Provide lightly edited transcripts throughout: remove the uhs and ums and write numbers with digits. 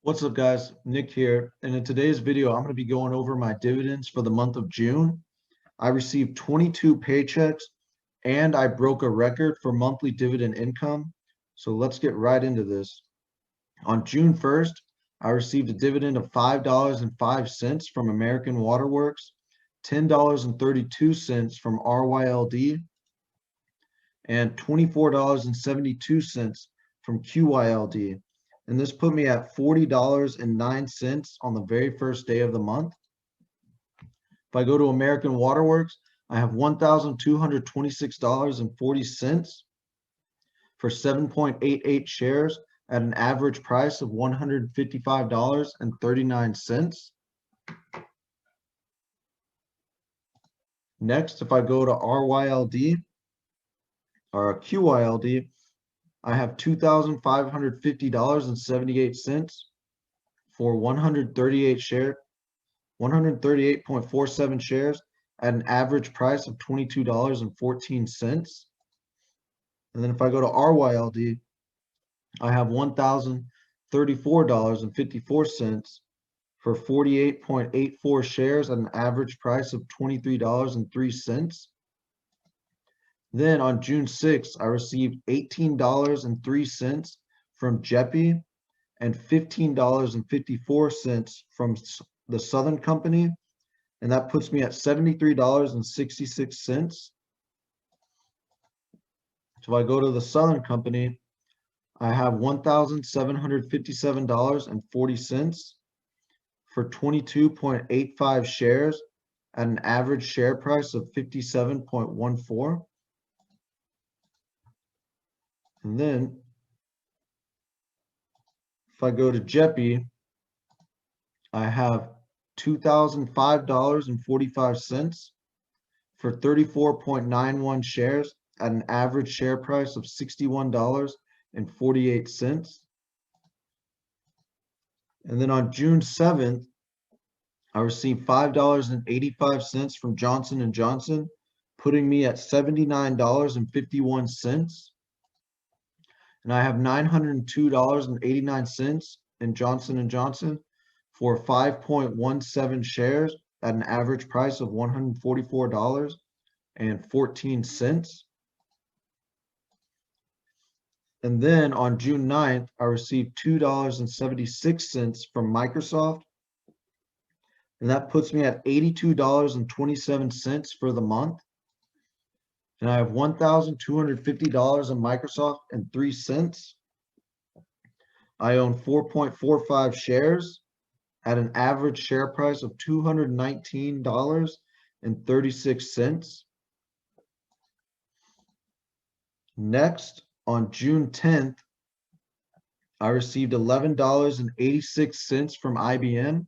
What's up, guys? Nick here, and in today's video, I'm going to be going over my dividends for the month of June. I received 22 paychecks, and I broke a record for monthly dividend income. So let's get right into this. On June 1st, I received a dividend of $5.05 from American Waterworks, $10.32 from RYLD, and $24.72 from QYLD. And this put me at $40.09 on the very first day of the month. If I go to American Waterworks, I have $1,226.40 for 7.88 shares at an average price of $155.39. Next, if I go to RYLD or QYLD, I have $2,550.78 for 138.47 shares at an average price of $22.14. And then if I go to RYLD, I have $1,034.54 for 48.84 shares at an average price of $23.03. Then on June 6th, I received $18.03 from JEPI and $15.54 from the Southern Company, and that puts me at $73.66. So if I go to the Southern Company, I have $1,757.40 for 22.85 shares at an average share price of 57.14. And then if I go to JEPI, I have $2,005.45 for 34.91 shares at an average share price of $61.48. And then on June 7th, I received $5.85 from Johnson & Johnson, putting me at $79.51. And I have $902.89 in Johnson & Johnson for 5.17 shares at an average price of $144.14. And then on June 9th, I received $2.76 from Microsoft, and that puts me at $82.27 for the month. And I have $1,250 in Microsoft and 3 cents. I own 4.45 shares at an average share price of $219.36. Next, on June 10th, I received $11.86 from IBM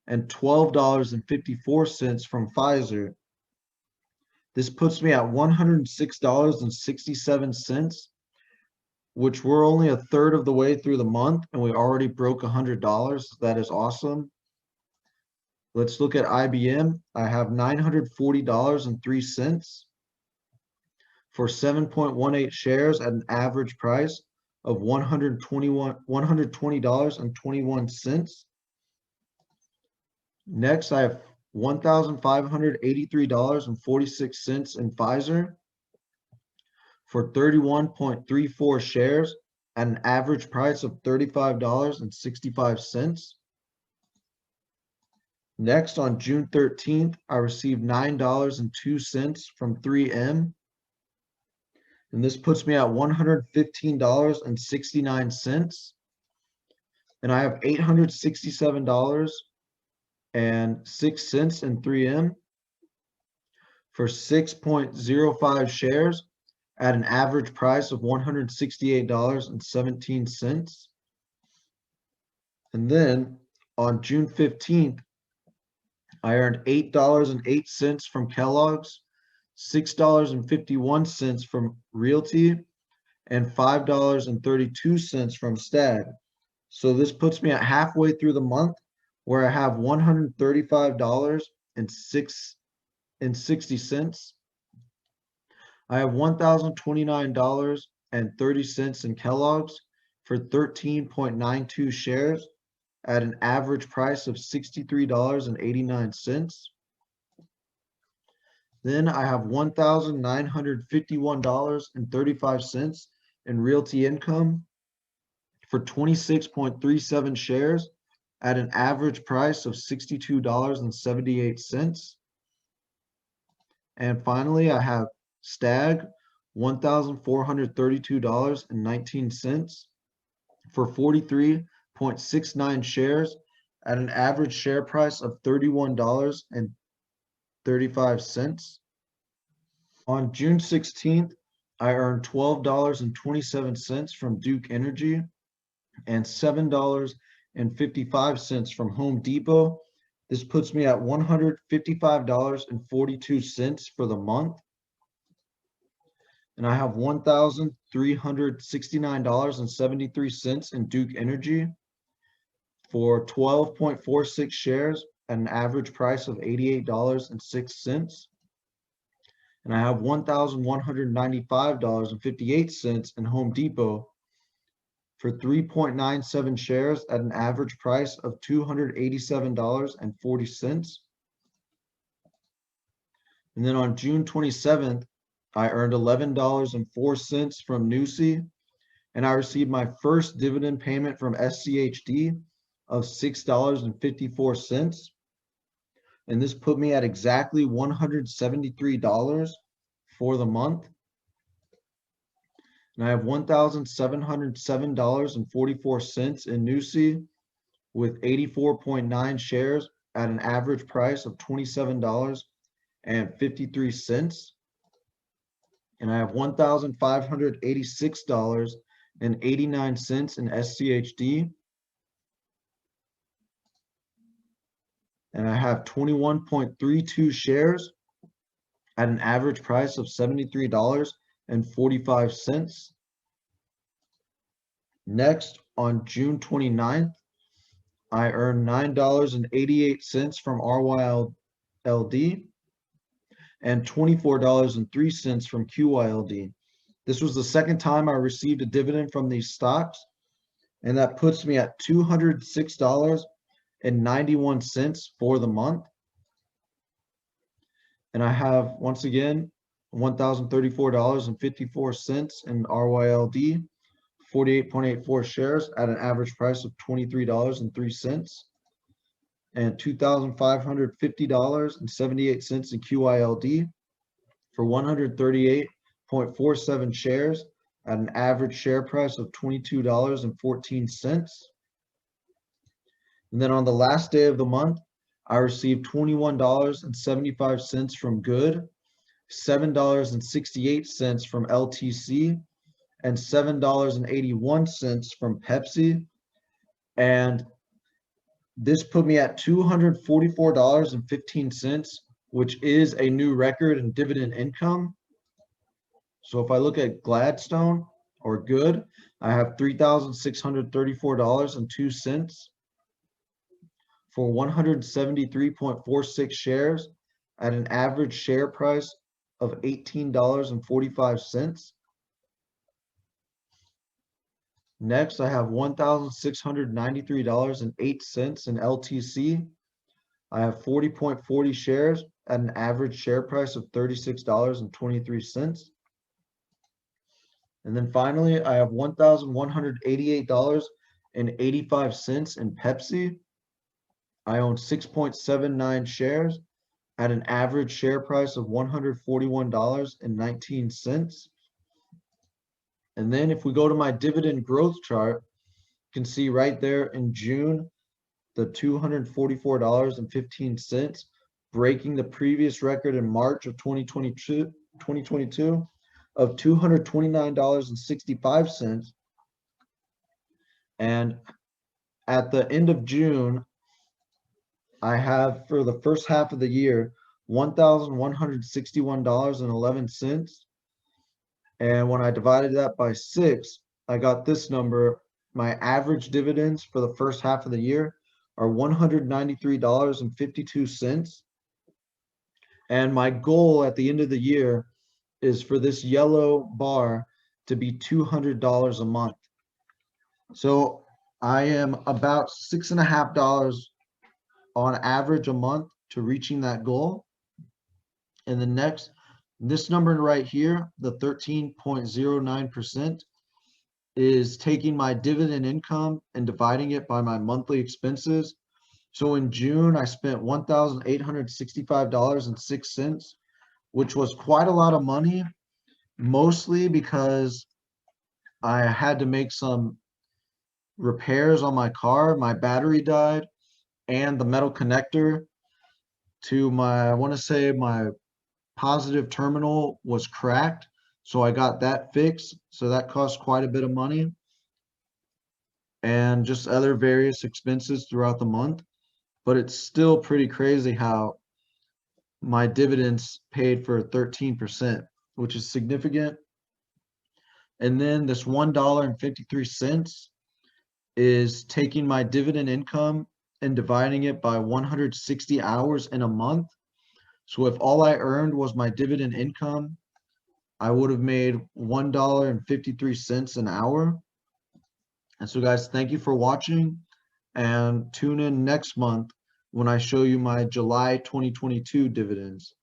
and $12.54 from Pfizer. This puts me at $106.67, which we're only a third of the way through the month, and we already broke $100. That is awesome. Let's look at IBM. I have $940.03 for 7.18 shares at an average price of $120.21. Next, I have $1,583.46 in Pfizer for 31.34 shares at an average price of $35.65. Next, on June 13th, I received $9.02 from 3M, and this puts me at $115.69. And I have $867.06 in 3M for 6.05 shares at an average price of $168.17. And then on June 15th, I earned $8.08 from Kellogg's, $6.51 from Realty, and $5.32 from Stag. So this puts me at halfway through the month, where I have $135.60. I have $1,029.30 in Kellogg's for 13.92 shares at an average price of $63.89. Then I have $1,951.35 in realty income for 26.37 shares at an average price of $62.78. And finally, I have Stag, $1,432.19 for 43.69 shares at an average share price of $31.35. On June 16th, I earned $12.27 from Duke Energy and $7.55 from Home Depot. This puts me at $155.42 for the month. And I have $1,369.73 in Duke Energy for 12.46 shares at an average price of $88.06. And I have $1,195.58 in Home Depot for 3.97 shares at an average price of $287.40. And then on June 27th, I earned $11.04 from Nusi, and I received my first dividend payment from SCHD of $6.54. And this put me at exactly $173 for the month. And I have $1,707.44 in Nusi with 84.9 shares at an average price of $27.53. And I have $1,586.89 in SCHD. And I have 21.32 shares at an average price of $73.45. Next, on June 29th, I earned $9.88 from RYLD and $24.03 from QYLD. This was the second time I received a dividend from these stocks, and that puts me at $206.91 for the month. And I have, once again, $1,034.54 in RYLD, 48.84 shares at an average price of $23.03, and $2,550.78 in QYLD for 138.47 shares at an average share price of $22.14. And then on the last day of the month, I received $21.75 from Good, $7.68 from LTC, and $7.81 from Pepsi. And this put me at $244.15, which is a new record in dividend income. So if I look at Gladstone or Good, I have $3,634.02 for 173.46 shares at an average share price of $18.45. Next, I have $1,693.08 in LTC. I have 40.40 shares at an average share price of $36.23. And then finally, I have $1,188.85 in Pepsi. I own 6.79 shares at an average share price of $141.19. And then if we go to my dividend growth chart, you can see right there in June, the $244.15, breaking the previous record in March of 2022 of $229.65. And at the end of June, I have, for the first half of the year, $1,161.11. And when I divided that by 6, I got this number. My average dividends for the first half of the year are $193.52. And my goal at the end of the year is for this yellow bar to be $200 a month. So I am about $6.50 on average a month to reaching that goal. And this number right here, the 13.09%, is taking my dividend income and dividing it by my monthly expenses. So in June, I spent $1,865.06, which was quite a lot of money, mostly because I had to make some repairs on my car. My battery died, and the metal connector to my, I want to say my positive terminal was cracked. So I got that fixed. So that cost quite a bit of money, and just other various expenses throughout the month. But it's still pretty crazy how my dividends paid for 13%, which is significant. And then this $1.53 is taking my dividend income and dividing it by 160 hours in a month. So if all I earned was my dividend income, I would have made $1.53 an hour. And so guys, thank you for watching, and tune in next month when I show you my July 2022 dividends.